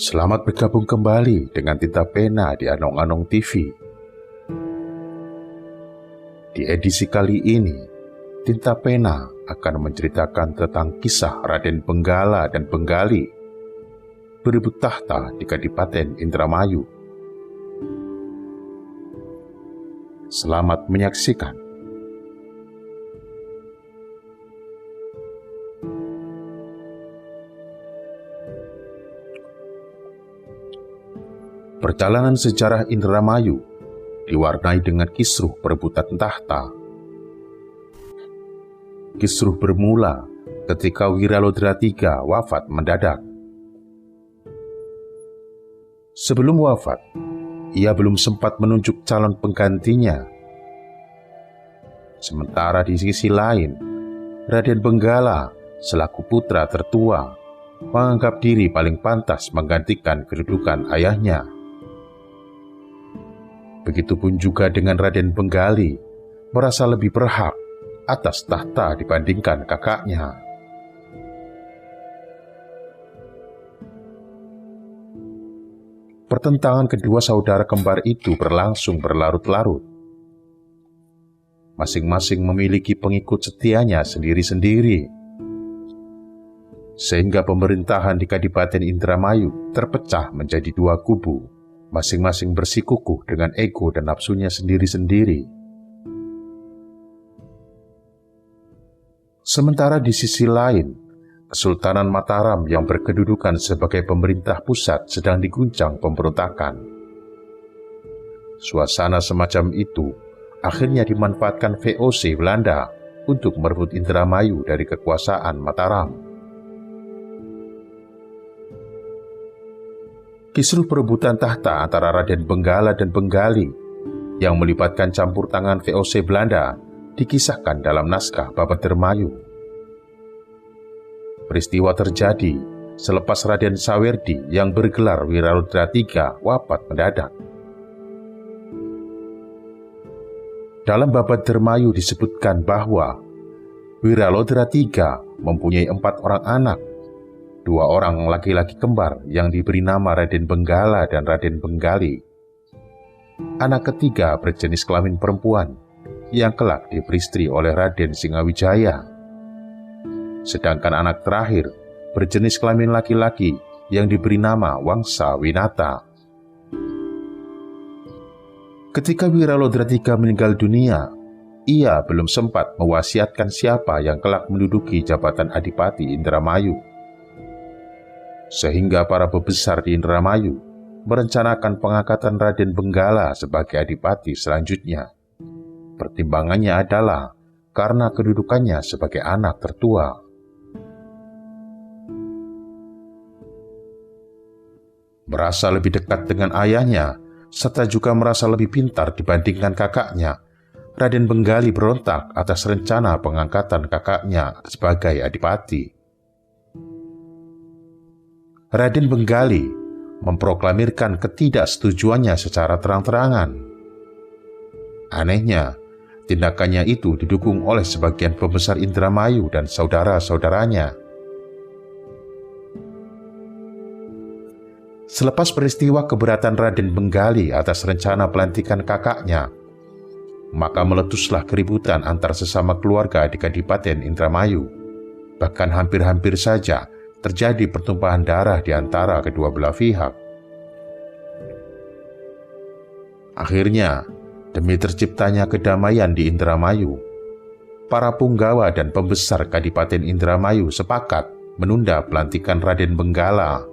Selamat bergabung kembali dengan Tinta Pena di Anong-Anong TV. Di edisi kali ini, Tinta Pena akan menceritakan tentang kisah Raden Benggala dan Benggali berebut tahta di Kadipaten Indramayu. Selamat menyaksikan. Perjalanan sejarah Indramayu diwarnai dengan kisruh perebutan tahta. Kisruh bermula ketika Wiralodra III wafat mendadak. Sebelum wafat, ia belum sempat menunjuk calon penggantinya. Sementara di sisi lain, Raden Benggala selaku putra tertua menganggap diri paling pantas menggantikan kedudukan ayahnya. Begitupun juga dengan Raden Benggali, merasa lebih berhak atas tahta dibandingkan kakaknya. Pertentangan kedua saudara kembar itu berlangsung berlarut-larut. Masing-masing memiliki pengikut setianya sendiri-sendiri, sehingga pemerintahan di Kadipaten Indramayu terpecah menjadi dua kubu, masing-masing bersikukuh dengan ego dan nafsunya sendiri-sendiri. Sementara di sisi lain, Kesultanan Mataram yang berkedudukan sebagai pemerintah pusat sedang diguncang pemberontakan. Suasana semacam itu akhirnya dimanfaatkan VOC Belanda untuk merebut Indramayu dari kekuasaan Mataram. Kisruh perebutan tahta antara Raden Benggala dan Benggali yang melibatkan campur tangan VOC Belanda dikisahkan dalam naskah Babadermayu. Peristiwa terjadi selepas Raden Sawerdi yang bergelar Wiralodra III wafat mendadak. Dalam Babadermayu disebutkan bahwa Wiralodra III mempunyai 4 orang anak, 2 orang laki-laki kembar yang diberi nama Raden Benggala dan Raden Benggali. Anak ketiga berjenis kelamin perempuan yang kelak diperistri oleh Raden Singawijaya. Sedangkan anak terakhir berjenis kelamin laki-laki yang diberi nama Wangsa Winata. Ketika Wiralodra III meninggal dunia, ia belum sempat mewasiatkan siapa yang kelak menduduki jabatan Adipati Indramayu. Sehingga para pembesar di Indramayu merencanakan pengangkatan Raden Benggala sebagai adipati selanjutnya. Pertimbangannya adalah karena kedudukannya sebagai anak tertua. Merasa lebih dekat dengan ayahnya, serta juga merasa lebih pintar dibandingkan kakaknya, Raden Benggali berontak atas rencana pengangkatan kakaknya sebagai adipati. Raden Benggali memproklamirkan ketidaksetujuannya secara terang-terangan. Anehnya, tindakannya itu didukung oleh sebagian pembesar Indramayu dan saudara-saudaranya. Selepas peristiwa keberatan Raden Benggali atas rencana pelantikan kakaknya, maka meletuslah keributan antar sesama keluarga di Kadipaten Indramayu. Bahkan hampir-hampir saja terjadi pertumpahan darah di antara kedua belah pihak. Akhirnya, demi terciptanya kedamaian di Indramayu, para punggawa dan pembesar Kadipaten Indramayu sepakat menunda pelantikan Raden Benggala.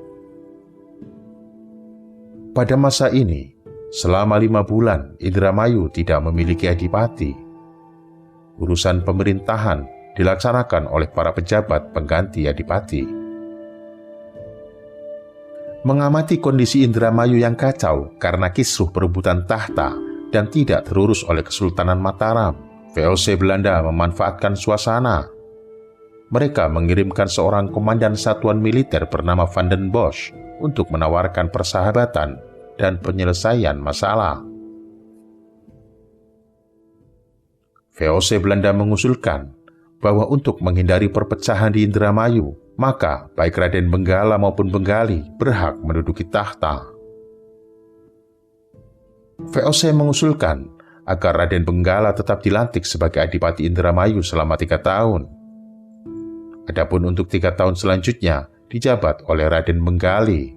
Pada masa ini, selama 5 bulan Indramayu tidak memiliki adipati. Urusan pemerintahan dilaksanakan oleh para pejabat pengganti adipati. Mengamati kondisi Indramayu yang kacau karena kisruh perebutan tahta dan tidak terurus oleh Kesultanan Mataram, VOC Belanda memanfaatkan suasana. Mereka mengirimkan seorang komandan satuan militer bernama Van den Bosch untuk menawarkan persahabatan dan penyelesaian masalah. VOC Belanda mengusulkan bahwa untuk menghindari perpecahan di Indramayu, maka baik Raden Benggala maupun Benggali berhak menduduki tahta. VOC mengusulkan agar Raden Benggala tetap dilantik sebagai Adipati Indramayu selama 3 tahun. Adapun untuk 3 tahun selanjutnya dijabat oleh Raden Benggali.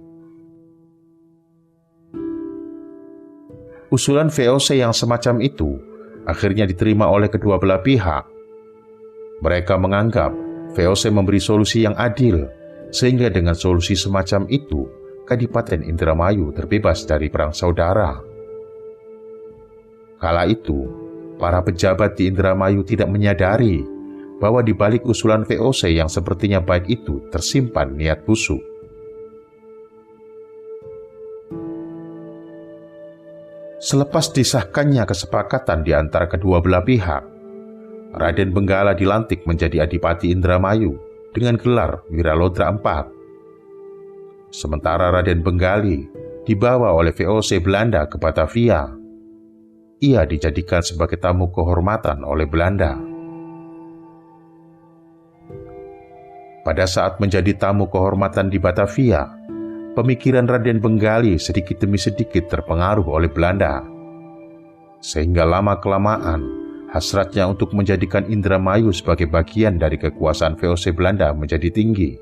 Usulan VOC yang semacam itu akhirnya diterima oleh kedua belah pihak. Mereka menganggap VOC memberi solusi yang adil, sehingga dengan solusi semacam itu, Kadipaten Indramayu terbebas dari perang saudara. Kala itu, para pejabat di Indramayu tidak menyadari bahwa di balik usulan VOC yang sepertinya baik itu tersimpan niat busuk. Selepas disahkannya kesepakatan di antara kedua belah pihak, Raden Benggala dilantik menjadi Adipati Indramayu dengan gelar Wiralodra IV. Sementara Raden Benggali dibawa oleh VOC Belanda ke Batavia. Ia dijadikan sebagai tamu kehormatan oleh Belanda. Pada saat menjadi tamu kehormatan di Batavia, pemikiran Raden Benggali sedikit demi sedikit terpengaruh oleh Belanda. Sehingga lama-kelamaan, hasratnya untuk menjadikan Indramayu sebagai bagian dari kekuasaan VOC Belanda menjadi tinggi.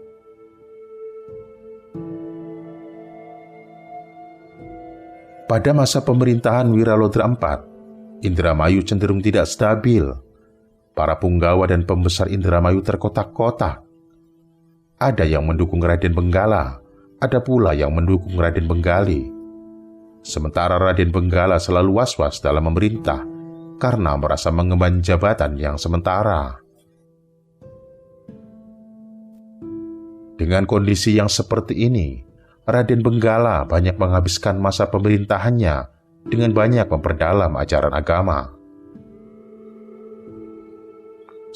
Pada masa pemerintahan Wiralodra IV, Indramayu cenderung tidak stabil. Para punggawa dan pembesar Indramayu terkotak-kotak. Ada yang mendukung Raden Benggala, ada pula yang mendukung Raden Benggali. Sementara Raden Benggala selalu was-was dalam memerintah karena merasa mengemban jabatan yang sementara. Dengan kondisi yang seperti ini, Raden Benggala banyak menghabiskan masa pemerintahannya dengan banyak memperdalam ajaran agama.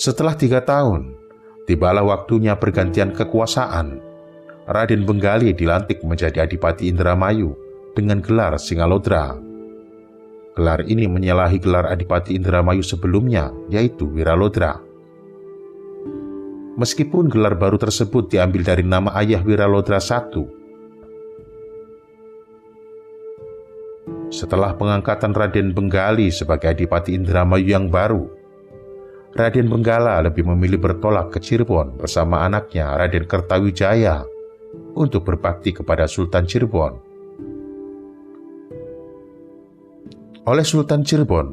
Setelah 3 tahun, tibalah waktunya pergantian kekuasaan. Raden Benggali dilantik menjadi Adipati Indramayu dengan gelar Singalodra. Gelar ini menyalahi gelar Adipati Indramayu sebelumnya, yaitu Wiralodra. Meskipun gelar baru tersebut diambil dari nama ayah Wiralodra I. Setelah pengangkatan Raden Benggali sebagai Adipati Indramayu yang baru, Raden Benggala lebih memilih bertolak ke Cirebon bersama anaknya Raden Kertawijaya untuk berbakti kepada Sultan Cirebon. Oleh Sultan Cirebon,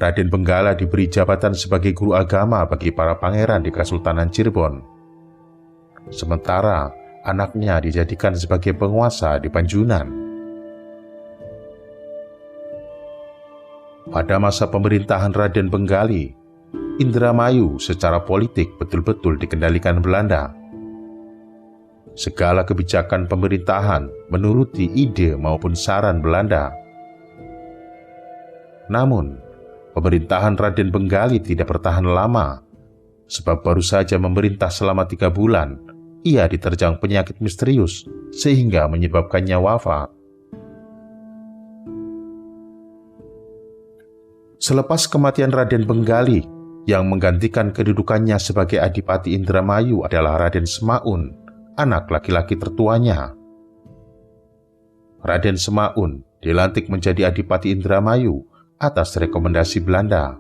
Raden Benggala diberi jabatan sebagai guru agama bagi para pangeran di Kesultanan Cirebon. Sementara anaknya dijadikan sebagai penguasa di Panjunan. Pada masa pemerintahan Raden Benggali, Indramayu secara politik betul-betul dikendalikan Belanda. Segala kebijakan pemerintahan menuruti ide maupun saran Belanda. Namun, pemerintahan Raden Benggali tidak bertahan lama, sebab baru saja memerintah selama 3 bulan, ia diterjang penyakit misterius sehingga menyebabkannya wafat. Selepas kematian Raden Benggali, yang menggantikan kedudukannya sebagai Adipati Indramayu adalah Raden Semaun, anak laki-laki tertuanya. Raden Semaun dilantik menjadi Adipati Indramayu atas rekomendasi Belanda.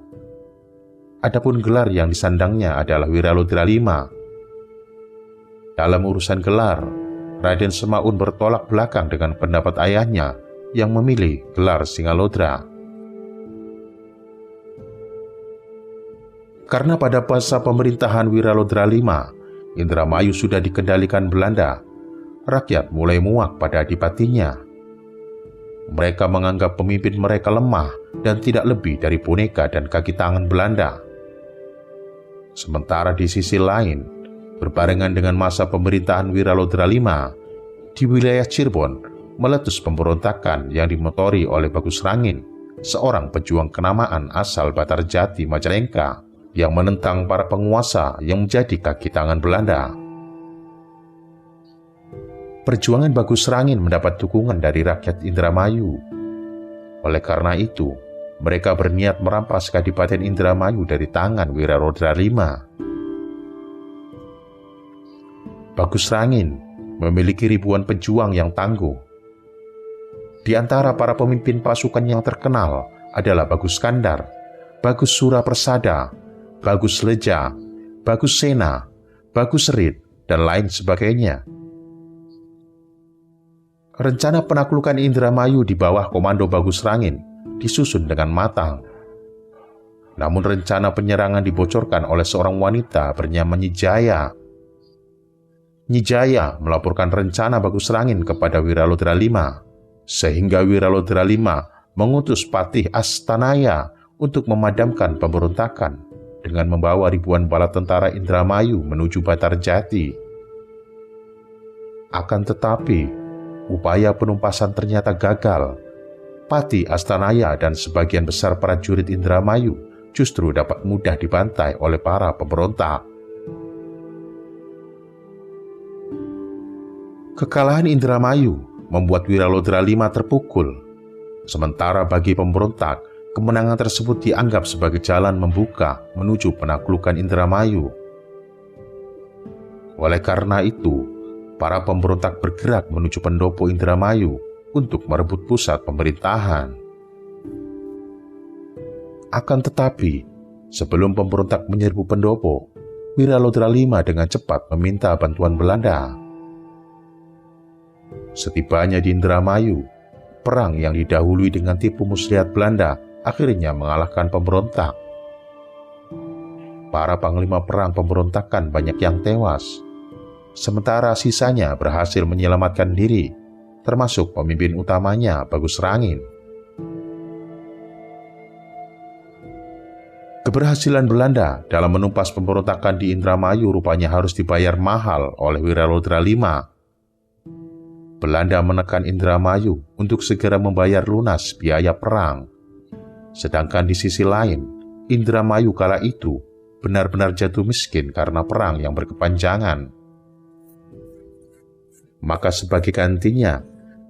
Adapun gelar yang disandangnya adalah Wiralodra V. Dalam urusan gelar, Raden Semaun bertolak belakang dengan pendapat ayahnya yang memilih gelar Singalodra. Karena pada masa pemerintahan Wiralodra V, Indramayu sudah dikendalikan Belanda, rakyat mulai muak pada adipatinya. Mereka menganggap pemimpin mereka lemah dan tidak lebih dari boneka dan kaki tangan Belanda. Sementara di sisi lain, berbarengan dengan masa pemerintahan Wiralodra V, di wilayah Cirebon meletus pemberontakan yang dimotori oleh Bagus Rangin, seorang pejuang kenamaan asal Batarjati, Majalengka, yang menentang para penguasa yang menjadi kaki tangan Belanda. Perjuangan Bagus Rangin mendapat dukungan dari rakyat Indramayu. Oleh karena itu, mereka berniat merampas Kadipaten Indramayu dari tangan Wiralodra V. Bagus Rangin memiliki ribuan pejuang yang tangguh. Di antara para pemimpin pasukan yang terkenal adalah Bagus Kandar, Bagus Surapersada, Bagus Leja, Bagus Sena, Bagus Serit, dan lain sebagainya. Rencana penaklukan Indramayu di bawah komando Bagus Rangin disusun dengan matang. Namun rencana penyerangan dibocorkan oleh seorang wanita bernama Nyijaya. Nyijaya melaporkan rencana Bagus Rangin kepada Wiralodra V, sehingga Wiralodra V mengutus Patih Astanaya untuk memadamkan pemberontakan dengan membawa ribuan bala tentara Indramayu menuju Batarjati. Akan tetapi, upaya penumpasan ternyata gagal. Patih Astanaya dan sebagian besar prajurit Indramayu justru dapat mudah dibantai oleh para pemberontak. Kekalahan Indramayu membuat Wiralodra V terpukul. Sementara bagi pemberontak, kemenangan tersebut dianggap sebagai jalan membuka menuju penaklukan Indramayu. Oleh karena itu, para pemberontak bergerak menuju pendopo Indramayu untuk merebut pusat pemerintahan. Akan tetapi, sebelum pemberontak menyerbu pendopo, Wiralodra V dengan cepat meminta bantuan Belanda. Setibanya di Indramayu, perang yang didahului dengan tipu muslihat Belanda akhirnya mengalahkan pemberontak. Para panglima perang pemberontakan banyak yang tewas, sementara sisanya berhasil menyelamatkan diri, termasuk pemimpin utamanya Bagus Rangin. Keberhasilan Belanda dalam menumpas pemberontakan di Indramayu rupanya harus dibayar mahal oleh Wiralodra V. Belanda menekan Indramayu untuk segera membayar lunas biaya perang. Sedangkan di sisi lain, Indramayu kala itu benar-benar jatuh miskin karena perang yang berkepanjangan. Maka sebagai gantinya,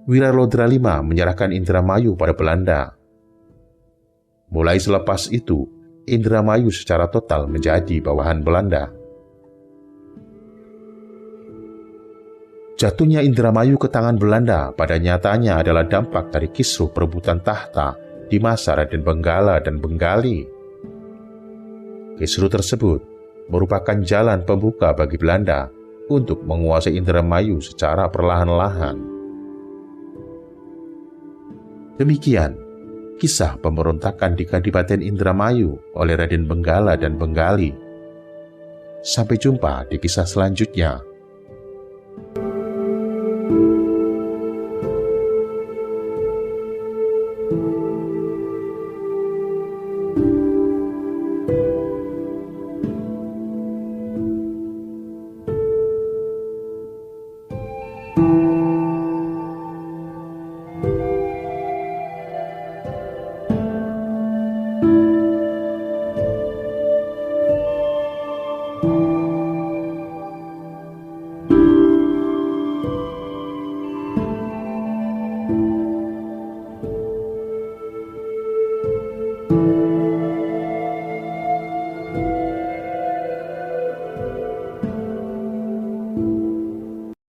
Wiralodra V menyerahkan Indramayu pada Belanda. Mulai selepas itu, Indramayu secara total menjadi bawahan Belanda. Jatuhnya Indramayu ke tangan Belanda pada nyatanya adalah dampak dari kisruh perebutan tahta di masa Raden Benggala dan Benggali. Kisruh tersebut merupakan jalan pembuka bagi Belanda untuk menguasai Indramayu secara perlahan-lahan. Demikian kisah pemberontakan di Kadipaten Indramayu oleh Raden Benggala dan Benggali. Sampai jumpa di kisah selanjutnya.